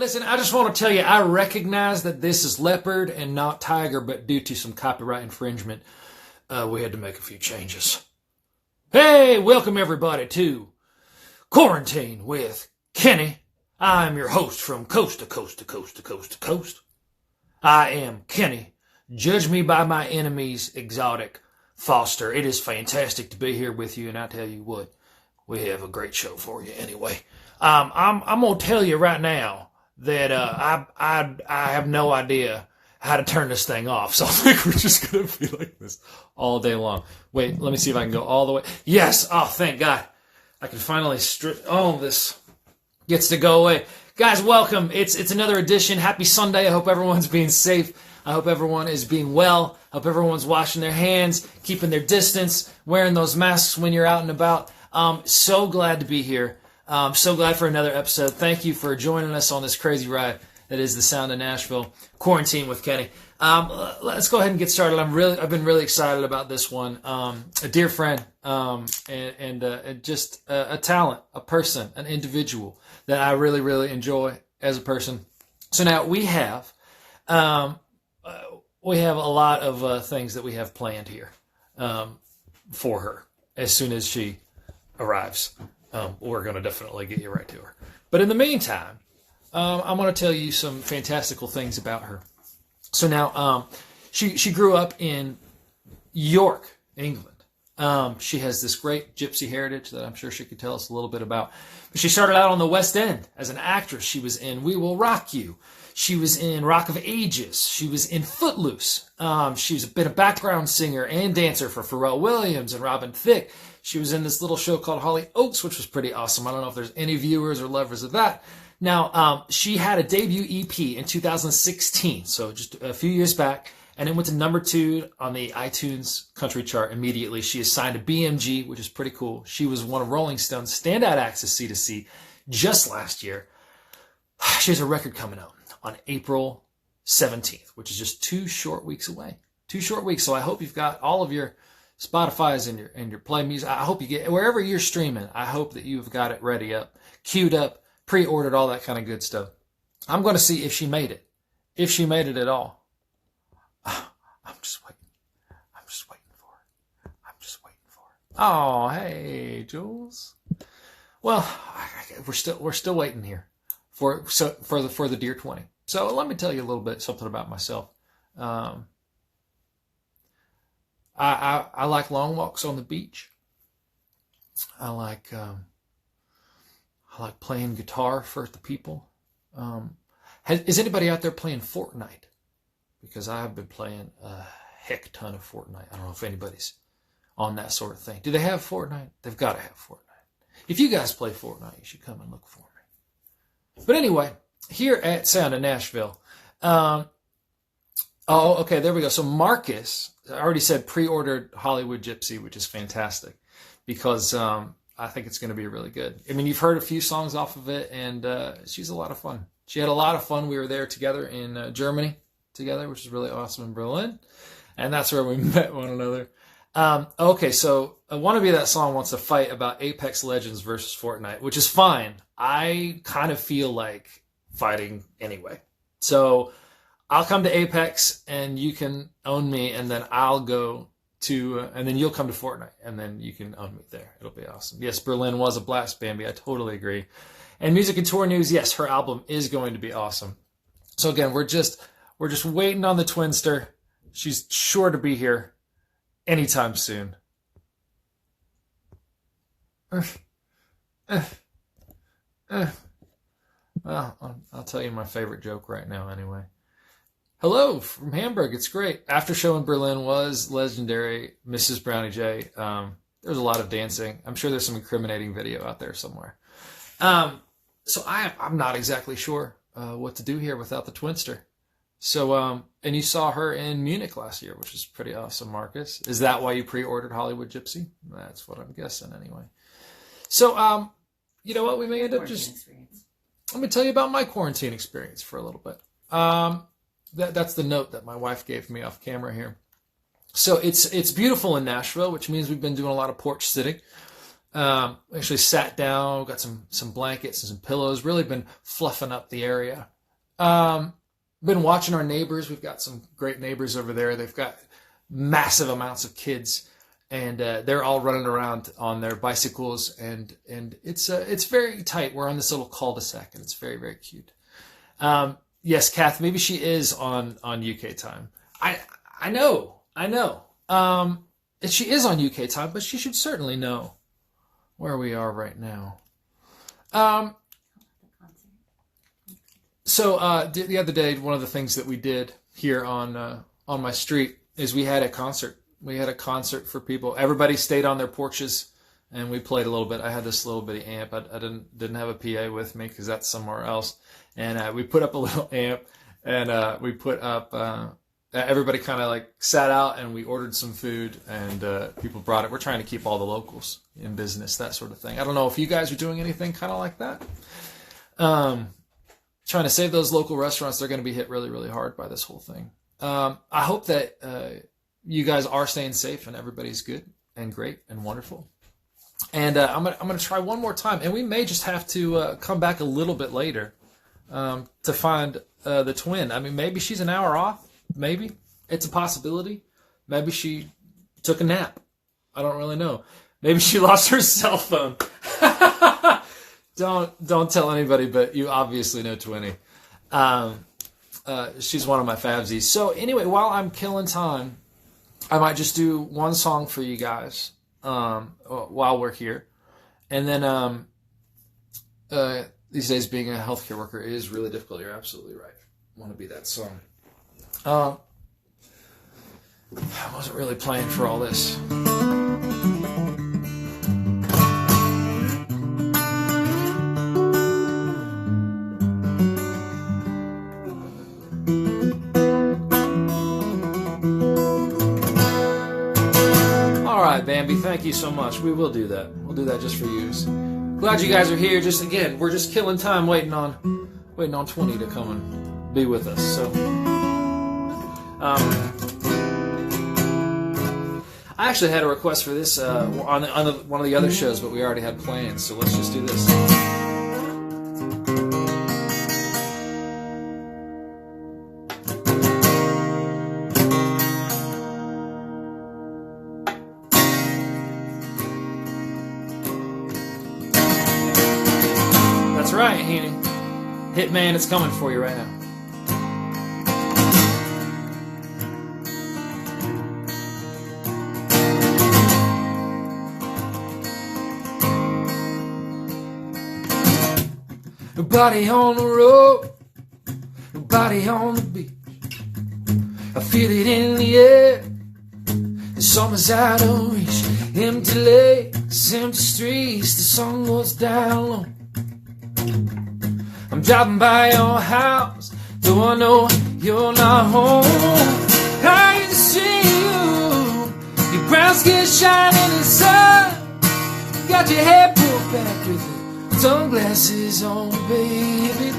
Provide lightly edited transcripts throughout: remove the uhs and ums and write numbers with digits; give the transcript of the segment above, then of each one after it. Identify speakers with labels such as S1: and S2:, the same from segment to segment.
S1: listen, I just want to tell you, I recognize that this is leopard and not tiger, but due to some copyright infringement, we had to make a few changes. Hey, welcome everybody to Quarantine with Kenny. I'm your host from coast to coast to coast to coast to coast. I am Kenny. Judge me by my enemies, exotic Foster. It is fantastic to be here with you, and I tell you what, we have a great show for you anyway. I'm gonna tell you right now that I have no idea how to turn this thing off, so I think we're just gonna be like this all day long. Wait, let me see if I can go all the way. Yes! Oh, thank God! I can finally strip. Oh, this gets to go away. Guys, welcome. It's another edition. Happy Sunday. I hope everyone's being safe. I hope everyone is being well. I hope everyone's washing their hands, keeping their distance, wearing those masks when you're out and about. So glad to be here. So glad for another episode. Thank you for joining us on this crazy ride that is the sound of Nashville. Quarantine with Kenny. Let's go ahead and get started. I've been really excited about this one. A dear friend, and just a talent, a person, an individual that I really, really enjoy as a person. So now we have a lot of things that we have planned here for her as soon as she arrives. We're going to definitely get you right to her. But in the meantime, I'm going to tell you some fantastical things about her. So now, she grew up in York, England. She has this great gypsy heritage that I'm sure she could tell us a little bit about. But she started out on the West End as an actress. She was in We Will Rock You. She was in Rock of Ages. She was in Footloose. She's been a background singer and dancer for Pharrell Williams and Robin Thicke. She was in this little show called Hollyoaks, which was pretty awesome. I don't know if there's any viewers or lovers of that. Now, she had a debut EP in 2016, so just a few years back, and it went to number 2 on the iTunes country chart immediately. She is signed to BMG, which is pretty cool. She was one of Rolling Stone's standout acts of C2C just last year. She has a record coming out on April 17th, which is just 2 short weeks away. 2 short weeks, so I hope you've got all of your Spotify's and your Play Music. I hope you get, wherever you're streaming, I hope that you've got it ready up, queued up, pre-ordered, all that kind of good stuff. I'm going to see if she made it. If she made it at all. I'm just waiting. I'm just waiting for it. I'm just waiting for it. Oh, hey, Jules. Well, we're still waiting here for the dear 20. So let me tell you a little bit something about myself. I like long walks on the beach. I like playing guitar for the people. Is anybody out there playing Fortnite? Because I have been playing a heck ton of Fortnite. I don't know if anybody's on that sort of thing. Do they have Fortnite? They've got to have Fortnite. If you guys play Fortnite, you should come and look for me. But anyway, here at Sound of Nashville. Okay, there we go. So Marcus, I already said pre-ordered Hollywood Gypsy, which is fantastic because I think it's going to be really good. I mean, you've heard a few songs off of it, and she's a lot of fun. She had a lot of fun. We were there together in Germany together, which is really awesome, in Berlin, and that's where we met one another. Okay, so Wanna Be That Song wants to fight about Apex Legends versus Fortnite, which is fine. I kind of feel like fighting anyway. So I'll come to Apex, and you can own me, and then I'll go to, and then you'll come to Fortnite, and then you can own me there. It'll be awesome. Yes, Berlin was a blast, Bambi. I totally agree. And music and tour news, yes, her album is going to be awesome. So again, we're just waiting on the Twinster. She's sure to be here anytime soon. Well, I'll tell you my favorite joke right now anyway. Hello from Hamburg. It's great. After show in Berlin was legendary. Mrs. Brownie J. There's a lot of dancing. I'm sure there's some incriminating video out there somewhere. So I'm not exactly sure what to do here without the Twinster. So, and you saw her in Munich last year, which is pretty awesome, Marcus. Is that why you pre-ordered Hollywood Gypsy? That's what I'm guessing anyway. So, you know what? We may end up just... Let me tell you about my quarantine experience for a little bit. That's the note that my wife gave me off camera here. So it's beautiful in Nashville, which means we've been doing a lot of porch sitting. Actually sat down, got some blankets and some pillows, really been fluffing up the area. Been watching our neighbors. We've got some great neighbors over there. They've got massive amounts of kids, and they're all running around on their bicycles, and it's very tight. We're on this little cul-de-sac, and it's very, very cute. Yes, Kath, maybe she is on UK time. I know. She is on UK time, but she should certainly know where we are right now. So the other day, one of the things that we did here on my street is we had a concert. We had a concert for people. Everybody stayed on their porches, and we played a little bit. I had this little bitty amp. I didn't have a PA with me because that's somewhere else. And we put up a little amp, and we put up. Everybody kind of like sat out, and we ordered some food, and people brought it. We're trying to keep all the locals in business, that sort of thing. I don't know if you guys are doing anything kind of like that. Trying to save those local restaurants. They're going to be hit really, really hard by this whole thing. I hope that you guys are staying safe and everybody's good and great and wonderful. And I'm gonna try one more time, and we may just have to come back a little bit later to find the twin. I mean, maybe she's an hour off. Maybe it's a possibility. Maybe she took a nap. I don't really know. Maybe she lost her cell phone. Don't tell anybody, but you obviously know Twinnie. She's one of my favsies. So anyway, while I'm killing time, I might just do one song for you guys while we're here. And then these days being a healthcare worker is really difficult. You're absolutely right. I want to be that song. I wasn't really playing for all this. Bambi, thank you so much. We will do that. We'll do that just for you. Glad you guys are here. Just again, we're just killing time waiting on Twinnie to come and be with us. So I actually had a request for this on one of the other shows, but we already had plans. So let's just do this. Right, Henny. Hitman, it's coming for you right now. Nobody on the road, nobody on the beach. I feel it in the air, the summer's out of reach. Empty lakes, empty streets, the sun goes down low. I'm driving by your house, though I know you're not home. I can see you, your brown skin shining in the sun. Got your hair pulled back with the sunglasses on, baby.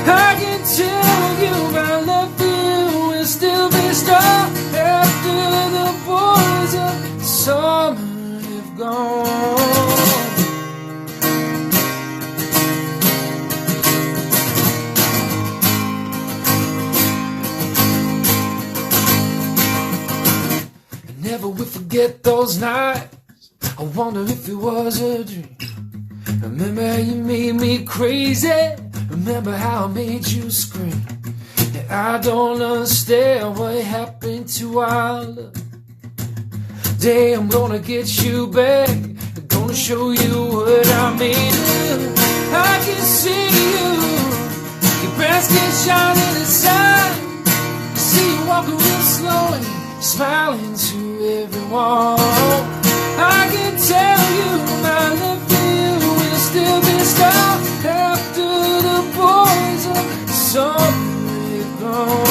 S1: I can tell you my love for you will still be strong after the boys of summer have gone. Never will forget those nights. I wonder if it was a dream. Remember how you made me crazy. Remember how I made you scream. And I don't understand what happened to our love. Today I'm gonna get you back. I'm gonna show you what I made of. I can see you, your brown skin shining inside. I see you walking real slow and smiling to everyone. I can tell you my love for you will still be strong after the boys of summer have gone.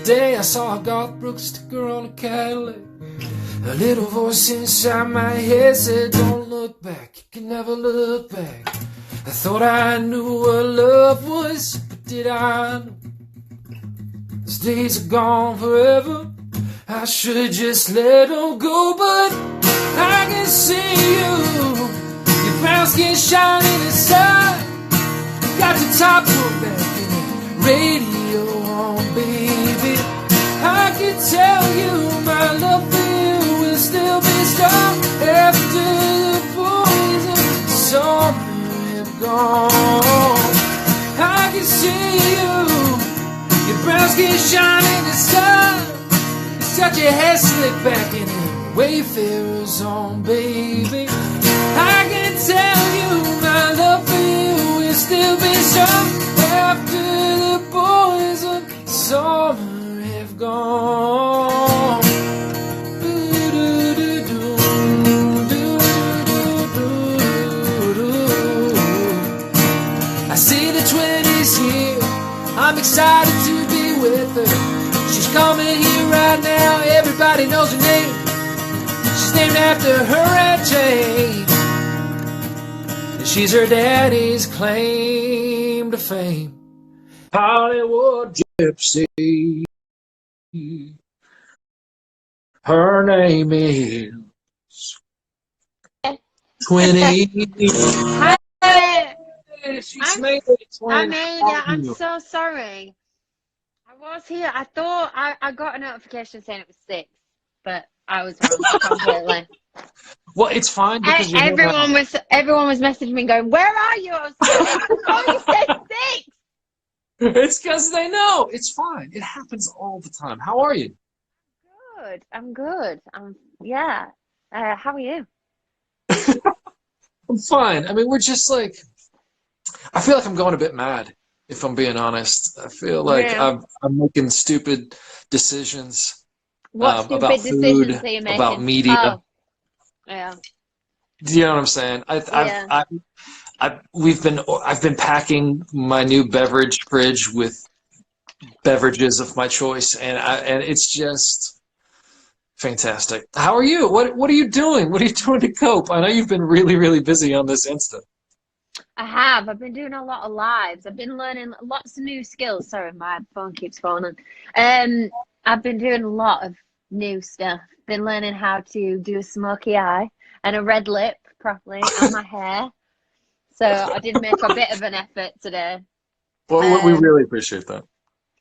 S1: day I saw a Garth Brooks sticker on a Cadillac. A little voice inside my head said, don't look back, you can never look back. I thought I knew what love was, but did I know? Those days are gone forever. I should just let them go, but I can see you. Your brown skin shining in the sun. You got your top pulled back and the radio on, baby. I can tell you my love for you will still be strong after the boys of summer have gone. I can see you. Your brown skin shining in the sun. Got your hair slicked back in a Wayfarer's on, baby. I can tell you my love for you will still be strong after the boys of summer have gone. I see the 20s here. I'm excited to be with her. She's coming here right now, everybody knows her name. She's named after her Aunt Jane. And she's her daddy's claim to fame. Hollywood gypsy. Her name is Twinnie.
S2: Hi.
S1: She's made it, Twinnie.
S2: I made it. I'm so sorry. I was here. I thought I got a notification saying it was 6, but I was wrong completely.
S1: Well, it's fine because
S2: everyone was messaging me going, "Where are you?" I was like, "Oh, you said 6."
S1: It's because they know. It's fine. It happens all the time. How are you?
S2: Good. I'm good. Yeah. How are you?
S1: I'm fine. I mean, we're just like, I feel like I'm going a bit mad. If I'm being honest, I feel like I'm making stupid decisions.
S2: What stupid
S1: about
S2: decisions
S1: food,
S2: are you making?
S1: about media.
S2: Oh, yeah.
S1: Do you know what I'm saying? I've been packing my new beverage fridge with beverages of my choice, and it's just fantastic. How are you? What are you doing? What are you doing to cope? I know you've been really, really busy on this Insta.
S2: I have. I've been doing a lot of lives. I've been learning lots of new skills. Sorry, my phone keeps phoning. I've been doing a lot of new stuff. Been learning how to do a smoky eye and a red lip properly on my hair. So I did make a bit of an effort today.
S1: Well, we really appreciate that.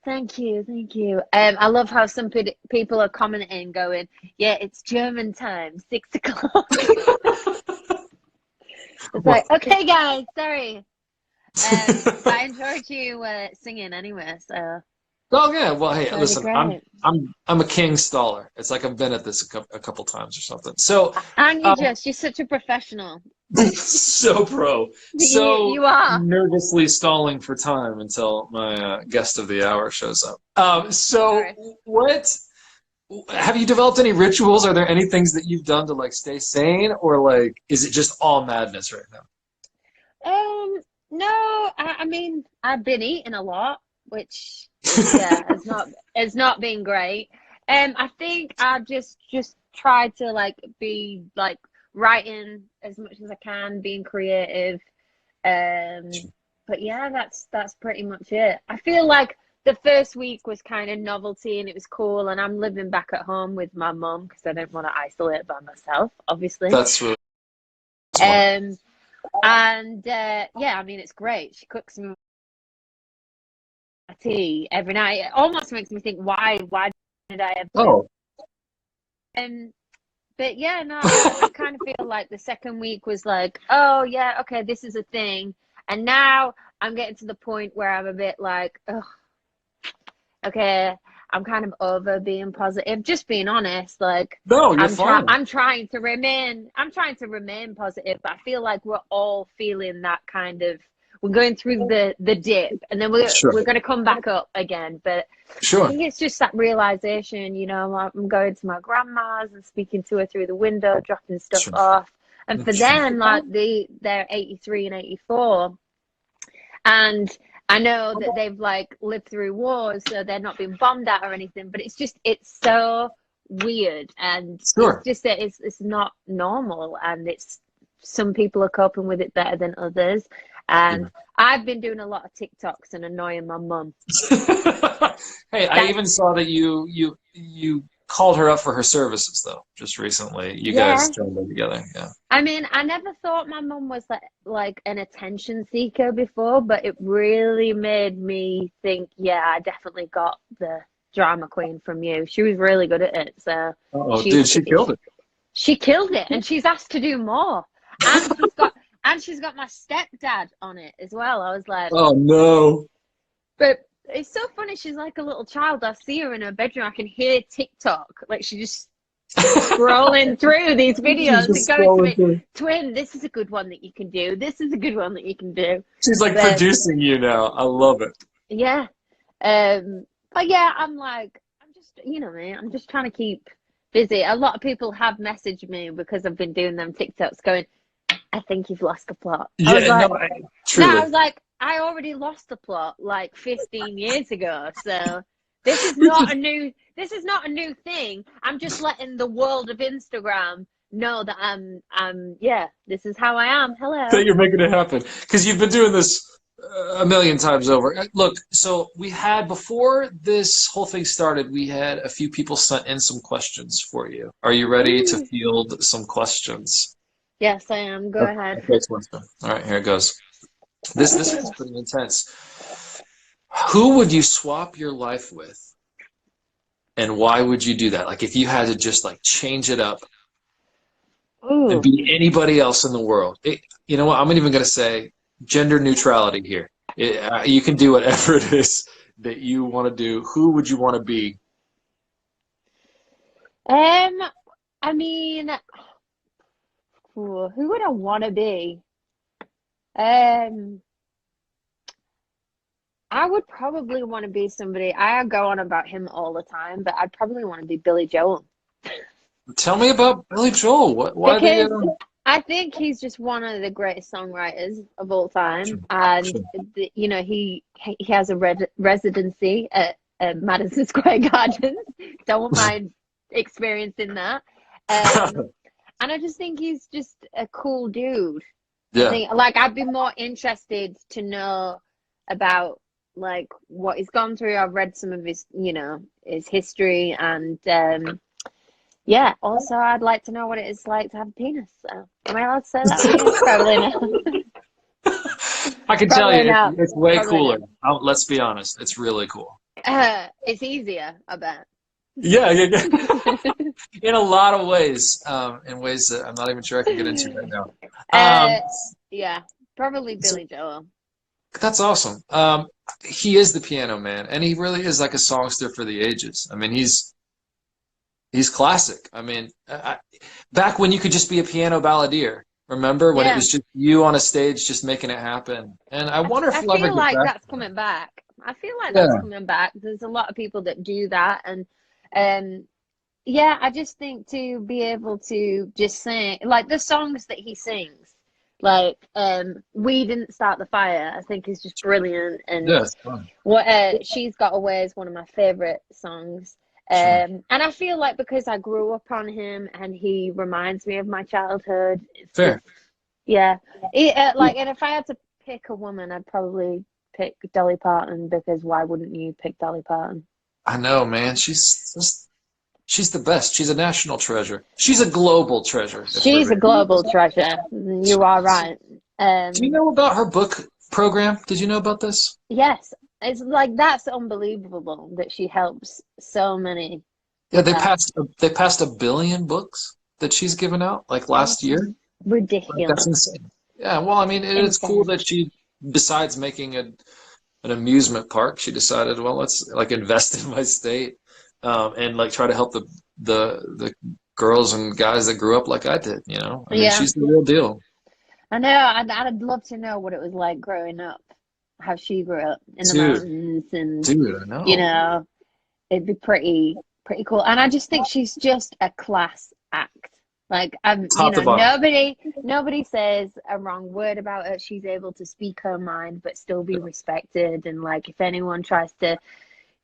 S2: Thank you, thank you. I love how some people are commenting, going, "Yeah, it's German time, 6 o'clock." It's like, okay, guys, sorry. But I enjoyed you singing anyway, so.
S1: Oh yeah, well, hey,
S2: That'd
S1: listen, I'm a king staller. It's like I've been at this a couple times or something. So.
S2: And you're such a professional.
S1: So pro. So
S2: you are
S1: nervously stalling for time until my guest of the hour shows up. What? Have you developed any rituals? Are there any things that you've done to like stay sane, or like is it just all madness right now?
S2: No, I mean I've been eating a lot, which has not been great. I think I've just tried to like be like writing as much as I can, being creative. But yeah, that's pretty much it. I feel like the first week was kind of novelty and it was cool, and I'm living back at home with my mum because I don't want to isolate by myself, obviously.
S1: That's really
S2: yeah, I mean it's great. She cooks me tea every night. It almost makes me think, why did I ever? But yeah, no, I kind of feel like the second week was like, oh yeah, okay, this is a thing, and now I'm getting to the point where I'm a bit like, oh. Okay, I'm kind of over being positive. Just being honest, like
S1: you're fine.
S2: I'm trying to remain positive, but I feel like we're all feeling that kind of. We're going through the dip, and then we're going to come back up again. But I think it's just that realization. You know, I'm going to my grandma's and speaking to her through the window, dropping stuff off, and for them, like they're 83 and 84, and I know that they've like lived through wars, so they're not being bombed at or anything, but it's so weird, and
S1: Sure.
S2: it's just that it's not normal, and it's some people are coping with it better than others. And I've been doing a lot of TikToks and annoying my mum.
S1: Hey, I even saw that you called her up for her services though, just recently. You guys joined them together. Yeah.
S2: I mean, I never thought my mum was like an attention seeker before, but it really made me think, yeah, I definitely got the drama queen from you. She was really good at it. So
S1: she killed it.
S2: She killed it, and she's asked to do more. And she's got my stepdad on it as well. I was like,
S1: oh no.
S2: But it's so funny. She's like a little child. I see her in her bedroom. I can hear TikTok. Like she's just scrolling through these videos and going to me, Twin, this is a good one that you can do. This is a good one that you can do.
S1: She's like producing you now. I love it.
S2: Yeah. But yeah, I'm like, I'm just, you know, man, I'm just trying to keep busy. A lot of people have messaged me because I've been doing them TikToks going, I think you've lost the plot.
S1: Yeah, I was
S2: like, I already lost the plot like 15 years ago. So this is not a new thing. I'm just letting the world of Instagram know that this is how I am. Hello.
S1: That you're making it happen. Because you've been doing this a million times over. Look, so we had, before this whole thing started, we had a few people sent in some questions for you. Are you ready to field some questions?
S2: Yes, I am. Go ahead.
S1: Okay, all right, here it goes. This is pretty intense. Who would you swap your life with? And why would you do that? Like if you had to just like change it up and be anybody else in the world. You know what? I'm not even going to say gender neutrality here. You can do whatever it is that you want to do. Who would you want to be?
S2: I mean, who would I want to be? I would probably want to be somebody. I go on about him all the time, but I'd probably want to be Billy Joel.
S1: Tell me about Billy Joel. Why?
S2: I think he's just one of the greatest songwriters of all time, and you know he has a residency at Madison Square Garden. Don't mind experiencing that, and I just think he's just a cool dude.
S1: Yeah.
S2: I think, like, I'd be more interested to know about like what he's gone through. I've read some of his, you know, his history, and yeah. Also, I'd like to know what it is like to have a penis. So, am I allowed to say that? Probably not.
S1: I can tell you, it's way cooler. Let's be honest, it's really cool.
S2: It's easier, I bet.
S1: Yeah. In a lot of ways, in ways that I'm not even sure I can get into right now.
S2: Yeah, probably Billy Joel.
S1: That's awesome. He is the piano man, and he really is like a songster for the ages. I mean, he's classic. I mean, back when you could just be a piano balladeer, remember when it was just you on a stage just making it happen? And I wonder if we'll ever get back.
S2: That's coming back. I feel like that's coming back. There's a lot of people that do that, and yeah, I just think to be able to just sing like the songs that he sings, like "We Didn't Start the Fire," I think is just brilliant. And "She's Got Away" is one of my favorite songs. And I feel like because I grew up on him and he reminds me of my childhood.
S1: Fair.
S2: And if I had to pick a woman, I'd probably pick Dolly Parton, because why wouldn't you pick Dolly Parton?
S1: I know, man. She's the best. She's a national treasure. She's a global treasure.
S2: She's a global treasure. You are right.
S1: Do you know about her book program? Did you know about this?
S2: Yes. It's like, that's unbelievable that she helps so many.
S1: Yeah, they passed 1 billion books that she's given out like last year.
S2: Ridiculous.
S1: Like, that's insane. Yeah, well, I mean, it's cool that she, besides making an amusement park, she decided, well, let's like invest in my state and like try to help the girls and guys that grew up like I did. You know, I mean, she's the real deal.
S2: I know. I'd love to know what it was like growing up. How she grew up in the mountains, and
S1: I know.
S2: You know, it'd be pretty cool. And I just think she's just a class act. Like,
S1: Top to bottom.
S2: nobody says a wrong word about her. She's able to speak her mind, but still be respected. And like, if anyone tries to,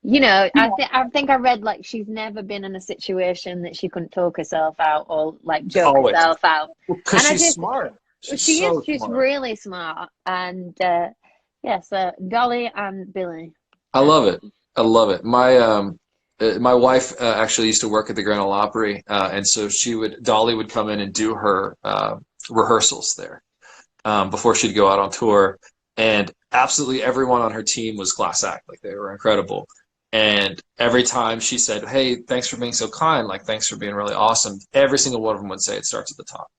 S2: I think I read like she's never been in a situation that she couldn't talk herself out or like joke
S1: Always.
S2: herself out.
S1: Because
S2: And
S1: she's smart.
S2: she is just really smart. And yeah, so Dolly and Billy.
S1: I love it. I love it. My wife actually used to work at the Grand Ole Opry, and so Dolly would come in and do her rehearsals there before she'd go out on tour. And absolutely everyone on her team was class act. Like, they were incredible. And every time she said, "Hey, thanks for being so kind. Like, thanks for being really awesome," every single one of them would say it starts at the top.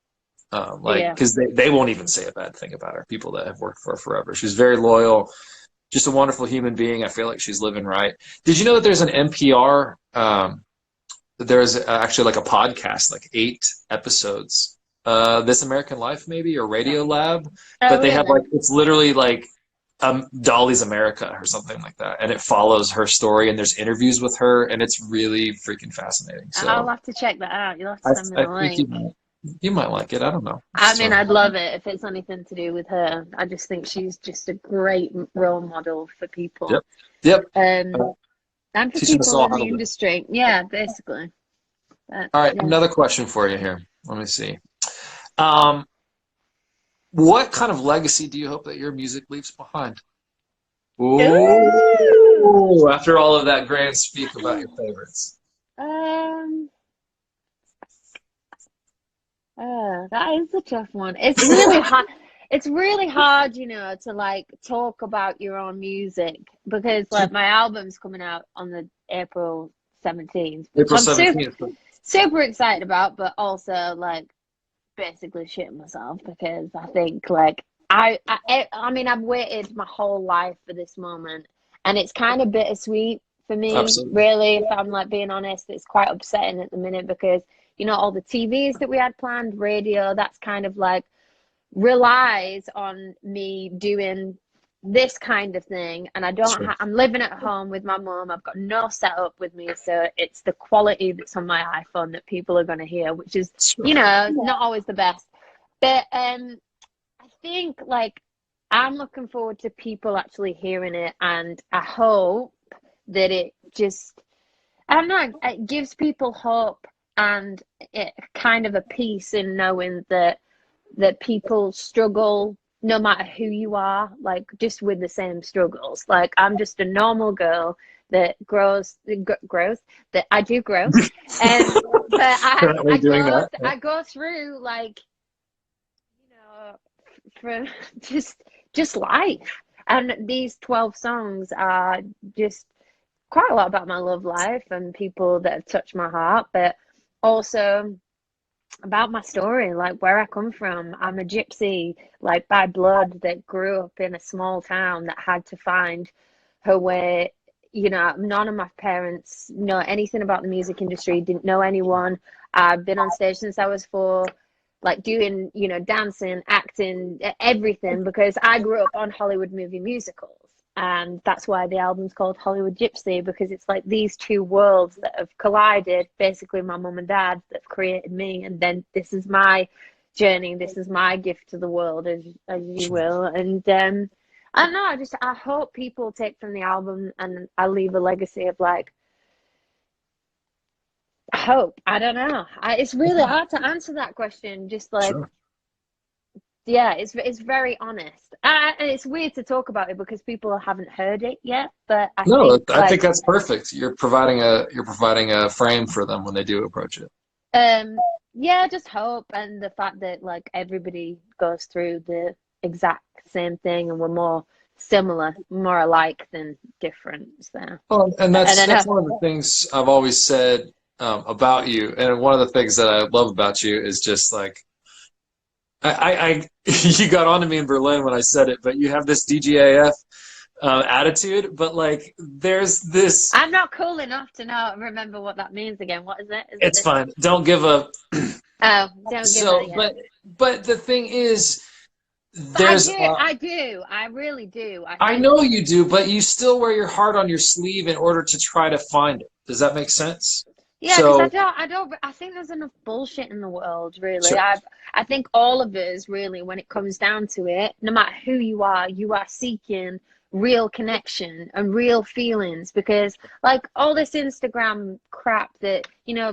S1: Because they won't even say a bad thing about her, people that have worked for her forever. She's very loyal, just a wonderful human being. I feel like she's living right. Did you know that there's an NPR, there's actually like a podcast, like 8 episodes, This American Life maybe, or Radio Lab, but they have like, it's literally like Dolly's America or something like that, and it follows her story, and there's interviews with her, and it's really freaking fascinating. So
S2: I'll have to check that out. You'll have to send me the link.
S1: You might like it. I don't know.
S2: I mean, I'd love it if it's anything to do with her. I just think she's just a great role model for people.
S1: Yep.
S2: And for people in the industry. Yeah, basically. But,
S1: all right, another question for you here. Let me see. What kind of legacy do you hope that your music leaves behind? Ooh, after all of that grand speak about your favorites.
S2: That is a tough one. It's really hard. It's really hard, to like talk about your own music, because like my album's coming out on the April 17th.
S1: April 17th.
S2: Super excited about, but also like basically shitting myself, because I think like I mean, I've waited my whole life for this moment, and it's kind of bittersweet for me. Absolutely. Really, if I'm like being honest, it's quite upsetting at the minute, because all the TVs that we had planned, radio, that's kind of like relies on me doing this kind of thing, and I don't I'm living at home with my mom. I've got no setup with me, so it's the quality that's on my iPhone that people are going to hear, which is not always the best. But I think like I'm looking forward to people actually hearing it, and I hope that it just, I don't know, it gives people hope, and it kind of a peace in knowing that people struggle no matter who you are, like just with the same struggles. Like, I'm just a normal girl that grows, that I do grow. And but I go through like, for just life. And these 12 songs are just quite a lot about my love life and people that have touched my heart, but also about my story, like where I come from. I'm a gypsy, like by blood, that grew up in a small town that had to find her way. None of my parents know anything about the music industry, didn't know anyone. I've been on stage since I was 4, like doing, dancing, acting, everything, because I grew up on Hollywood movie musicals. And that's why the album's called Hollywood Gypsy, because it's like these two worlds that have collided, basically my mum and dad that have created me. And then this is my journey. This is my gift to the world, as you will. And I don't know, I hope people take from the album, and I leave a legacy of like, hope. I don't know. It's really hard to answer that question. Just like, sure. Yeah, it's very honest, and it's weird to talk about it because people haven't heard it yet. But I
S1: think that's perfect. You're providing a frame for them when they do approach it.
S2: Yeah, just hope, and the fact that like everybody goes through the exact same thing, and we're more similar, more alike than different. So,
S1: well, and that's one of the things I've always said about you, and one of the things that I love about you is just like. You got on to me in Berlin when I said it, but you have this DGAF attitude, but like there's this.
S2: I'm not cool enough to remember what that means again. What is it?
S1: It's fine. Don't give up.
S2: Oh, don't give up.
S1: But the thing is,
S2: I do. I really do.
S1: I know you do, but you still wear your heart on your sleeve in order to try to find it. Does that make sense?
S2: Yeah, because
S1: So,
S2: I think there's enough bullshit in the world, really.
S1: sure,
S2: I think all of us, really, when it comes down to it, no matter who you are seeking real connection and real feelings, because like all this Instagram crap that,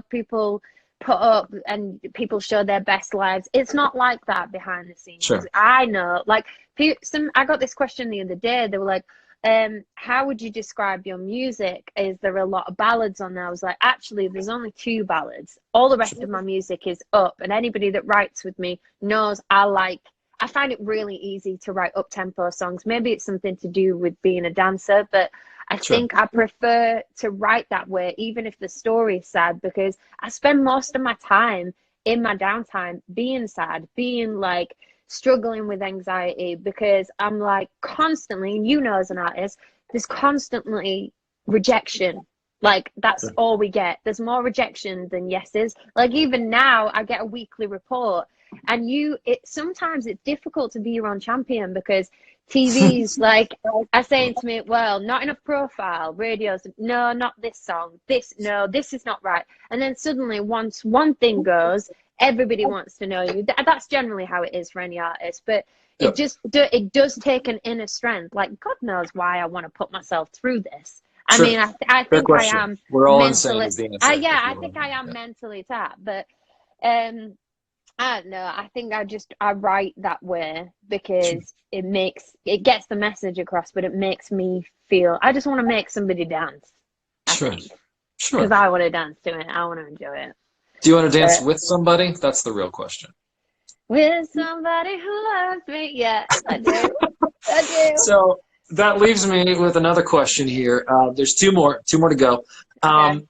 S2: people put up and people show their best lives, it's not like that behind the scenes.
S1: sure,
S2: I know, like, I got this question the other day. They were like, how would you describe your music? Is there a lot of ballads on there? I was like, actually, there's only 2 ballads. All the rest of my music is up, and anybody that writes with me knows I find it really easy to write up-tempo songs. Maybe it's something to do with being a dancer, but I
S1: sure,
S2: think I prefer to write that way, even if the story is sad, because I spend most of my time in my downtime being sad, being like struggling with anxiety, because I'm like constantly, and as an artist, there's constantly rejection. Like, that's
S1: sure.
S2: all we get. There's more rejection than yeses. Like, even now I get a weekly report, and sometimes it's difficult to be your own champion, because TV's like are saying to me, well, not enough profile, radios, no, not this song, no, this is not right. And then suddenly, once one thing goes, everybody wants to know you. That's generally how it is for any artist, but
S1: Yep.
S2: it does take an inner strength. Like, God knows why I want to put myself through this. I
S1: Sure.
S2: mean, I
S1: Fair
S2: think I
S1: question.
S2: am
S1: We're all insane
S2: mentally,
S1: is the answer.
S2: I think I am mentally tapped, but I don't know. I think I write that way
S1: Sure.
S2: because it gets the message across, but it makes me feel, I just want to make somebody dance, I
S1: Sure.
S2: think,
S1: Sure.
S2: because I want to dance to it. I want to enjoy it.
S1: Do you want to dance
S2: But
S1: with somebody? That's the real question.
S2: with somebody who loves me, yeah, I do. I do.
S1: So that leaves me with another question here. There's two more to go.
S2: Okay.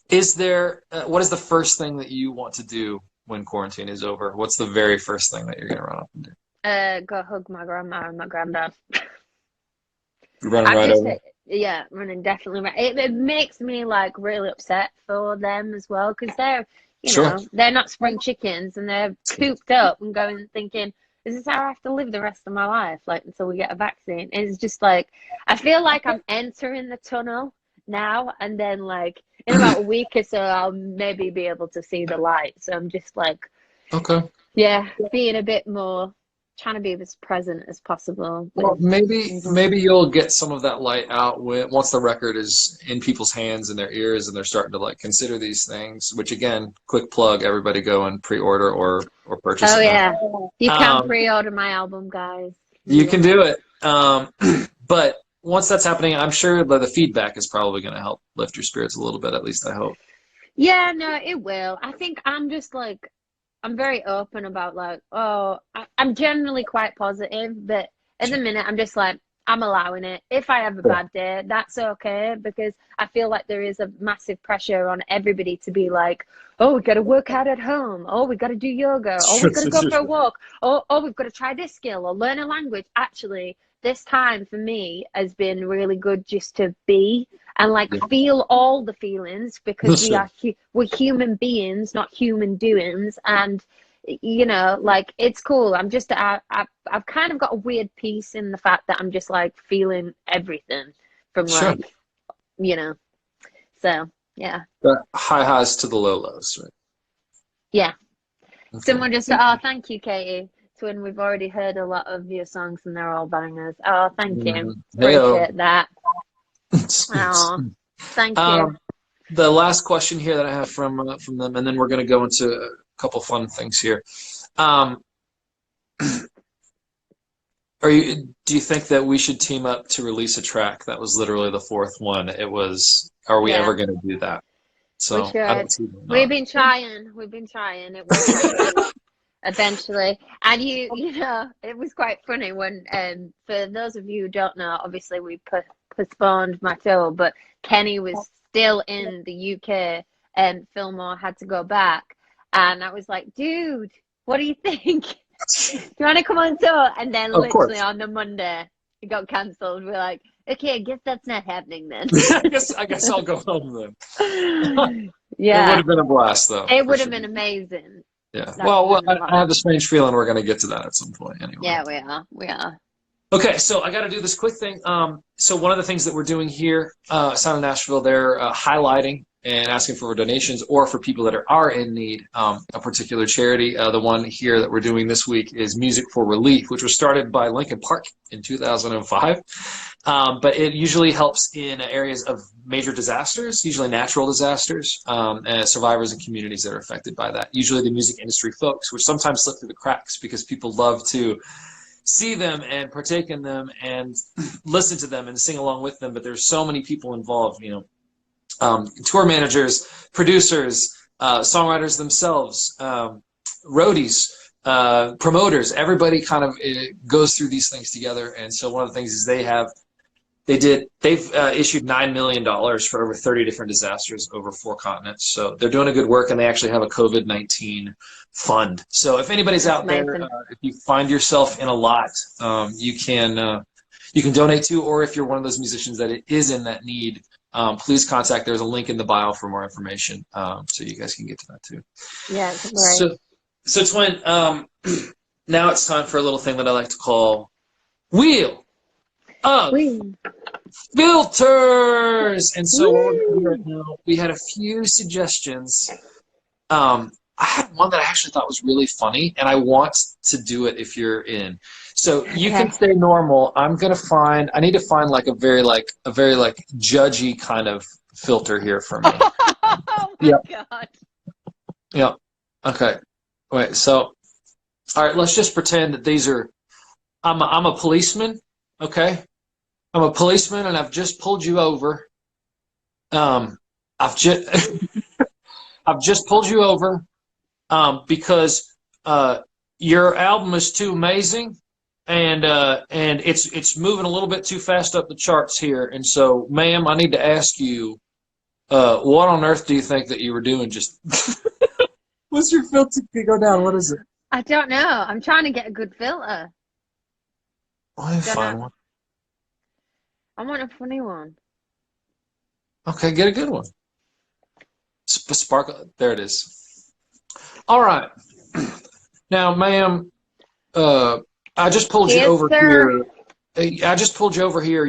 S1: Is there, what is the first thing that you want to do when quarantine is over? What's the very first thing that you're going to run up and do?
S2: Go hug my grandma and my granddad.
S1: You're running
S2: I'm
S1: right
S2: just,
S1: over?
S2: yeah, running definitely right. It makes me like really upset for them as well, because
S1: Sure.
S2: they're not spring chickens, and they're cooped up and going thinking, is this how I have to live the rest of my life, like until we get a vaccine? And it's just like, I feel like I'm entering the tunnel now, and then like in about a week or so, I'll maybe be able to see the light. So I'm just like,
S1: Okay.
S2: yeah, being a bit more, trying to be as present as possible.
S1: Well, maybe you'll get some of that light out once the record is in people's hands and their ears, and they're starting to like consider these things. Which again, quick plug: everybody go and pre-order or purchase
S2: Oh
S1: it now.
S2: yeah, you can
S1: Um,
S2: pre-order my album, guys.
S1: you can do it. But once that's happening, I'm sure that the feedback is probably going to help lift your spirits a little bit. At least I hope.
S2: Yeah, no, it will. I think I'm just like, I'm very open about like, I'm generally quite positive, but at the minute I'm just like, I'm allowing it. If I have a
S1: Sure.
S2: bad day, that's okay, because I feel like there is a massive pressure on everybody to be like, oh, we got to work out at home. Oh, we got to do yoga. Oh, we
S1: Sure,
S2: got to
S1: sure,
S2: go
S1: sure,
S2: for a
S1: sure.
S2: walk. Oh, we've got to try this skill or learn a language. Actually, this time for me has been really good just to be and like
S1: Yeah.
S2: feel all the feelings, because
S1: Sure.
S2: we're human beings, not human doings. And like, it's cool. I've kind of got a weird peace in the fact that I'm just like feeling everything from
S1: Sure.
S2: like, you know so yeah.
S1: The high highs to the low lows, right?
S2: Yeah.
S1: Okay.
S2: Someone just said, oh, thank you, Katie Twin, we've already heard a lot of your songs and they're all bangers. Oh, thank you,
S1: Hey-o.
S2: appreciate that. Oh, thank you.
S1: The last question here that I have from them, and then we're going to go into a couple fun things here. Do you think that we should team up to release a track? That was literally the fourth one. It was, are we ever going to do that?
S2: We
S1: So I
S2: should.
S1: don't see why
S2: We've
S1: not.
S2: been trying. It will happen eventually. And it was quite funny when, for those of you who don't know, obviously we postponed my tour, but Kenny was still in the UK, and Fillmore had to go back. And I was like, dude, what do you think? Do you want to come on tour? And then
S1: Of
S2: literally
S1: course.
S2: on the Monday, it got cancelled. We're like, okay, I guess that's not happening then.
S1: I guess I'll go home then.
S2: Yeah.
S1: It would have been a blast, though.
S2: It would have
S1: sure.
S2: been amazing.
S1: Yeah.
S2: That's
S1: Well,
S2: been a
S1: I
S2: lot.
S1: have this strange feeling we're going to get to that at some point anyway.
S2: Yeah, we are.
S1: Okay, so I got to do this quick thing. So one of the things that we're doing here, Sound of Nashville, they're highlighting and asking for donations or for people that are in need, a particular charity. The one here that we're doing this week is Music for Relief, which was started by Lincoln Park in 2005. But it usually helps in areas of major disasters, usually natural disasters, and survivors and communities that are affected by that. Usually the music industry folks, which sometimes slip through the cracks because people love to see them and partake in them and listen to them and sing along with them, but there's so many people involved, tour managers, producers, songwriters themselves, roadies, promoters. Everybody kind of goes through these things together. And so one of the things is they've issued $9 million for over 30 different disasters over 4 continents. So they're doing a good work, and they actually have a COVID-19 fund. So if anybody's out there, if you find yourself in a lot, you can donate to, or if you're one of those musicians that is in that need, please contact. There's a link in the bio for more information, so you guys can get to that too.
S2: Yeah, great.
S1: So Twin, now it's time for a little thing that I like to call Wheel of Filters. And so what we're going to do right now, we had a few suggestions. I had one that I actually thought was really funny, and I want to do it if you're in. So you can stay normal. I need to find like a very judgy kind of filter here for me.
S2: Oh my God.
S1: Yeah. Okay. Wait. So, all right. Let's just pretend that these are. I'm a policeman. Okay. I'm a policeman, and I've just pulled you over. I've just pulled you over. Because your album is too amazing, and it's moving a little bit too fast up the charts here. And so, ma'am, I need to ask you, what on earth do you think that you were doing? Just what's your filter? Go down. What is it?
S2: I don't know. I'm trying to get a good filter.
S1: Let me find one.
S2: I want a funny one.
S1: Okay, get a good one. Sparkle. There it is. All right. Now, ma'am, I just pulled you over here. I just pulled you over here.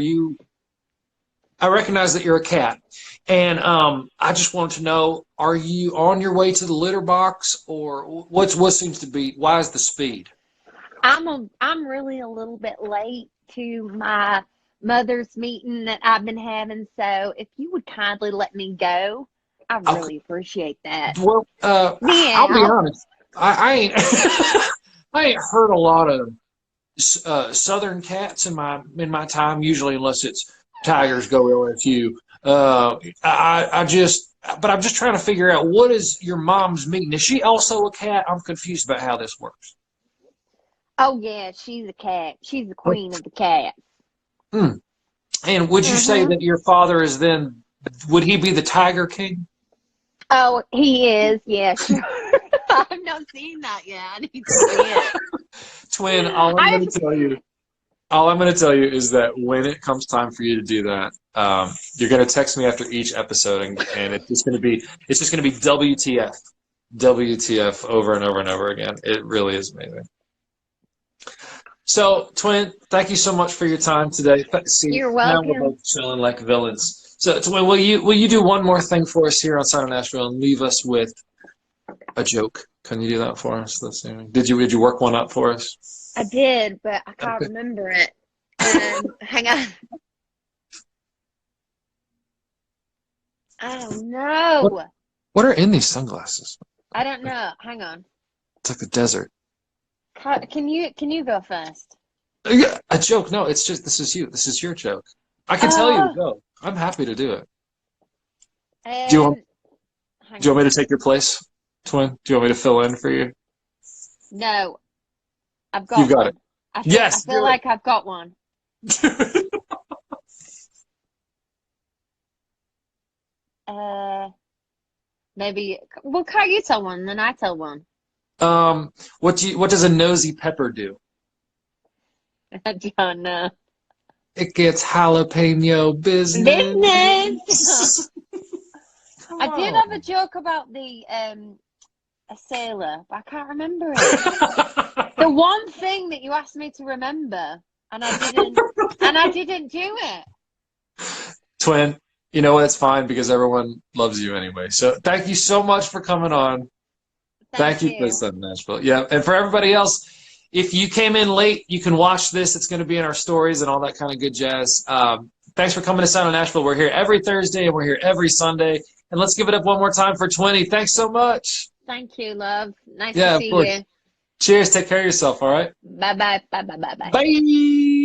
S1: I recognize that you're a cat, and I just wanted to know: are you on your way to the litter box, or what seems to be? Why is the speed?
S2: I'm really a little bit late to my mother's meeting that I've been having. So if you would kindly let me go, I really appreciate that.
S1: Well, I'll be honest. I ain't I ain't heard a lot of southern cats in my time. Usually, unless it's tigers go LSU. But I'm just trying to figure out, what is your mom's meeting? Is she also a cat? I'm confused about how this works.
S2: Oh yeah, she's a cat. She's the queen of the cats.
S1: And would you say that your father is then? Would he be the Tiger King?
S2: Oh, he is. Yeah, sure. I've not seen that yet. I need to see it.
S1: Twin, all I'm going to tell you is that when it comes time for you to do that, you're going to text me after each episode, and it's just going to be WTF, WTF over and over and over again. It really is amazing. So, Twin, thank you so much for your time today.
S2: You're welcome.
S1: Now we're both chilling like villains. So, Twin, will you do one more thing for us here on Sound of Nashville and leave us with a joke? Can you do that for us? Did you work one up for us?
S2: I did, but I can't remember it. Hang on. I don't know.
S1: What are in these sunglasses?
S2: I don't know. Hang on.
S1: It's like the desert.
S2: Can you go first?
S1: Yeah, a joke? No, it's just this is you. This is your joke. I can tell you to go. I'm happy to do it. Do you want me to take your place, Twin? Do you want me to fill in for you?
S2: No, I've got.
S1: You've got it.
S2: I feel like I've got one. Maybe. Well, can't you tell one? Then I tell one.
S1: What does a nosy pepper do?
S2: I don't know.
S1: It gets jalapeno business.
S2: I did have a joke about the a sailor, but I can't remember it. The one thing that you asked me to remember, and I didn't do it.
S1: Twin, you know what? It's fine because everyone loves you anyway. So thank you so much for coming on. Thank you for this, Nashville. Yeah, and for everybody else, if you came in late, you can watch this. It's going to be in our stories and all that kind of good jazz. Thanks for coming to Sound of Nashville. We're here every Thursday and we're here every Sunday. And let's give it up one more time for Twinnie. Thanks so much.
S2: Thank you, love. Nice to see you.
S1: Cheers. Take care of yourself, all right?
S2: Bye-bye. Bye-bye. Bye-bye.
S1: Bye.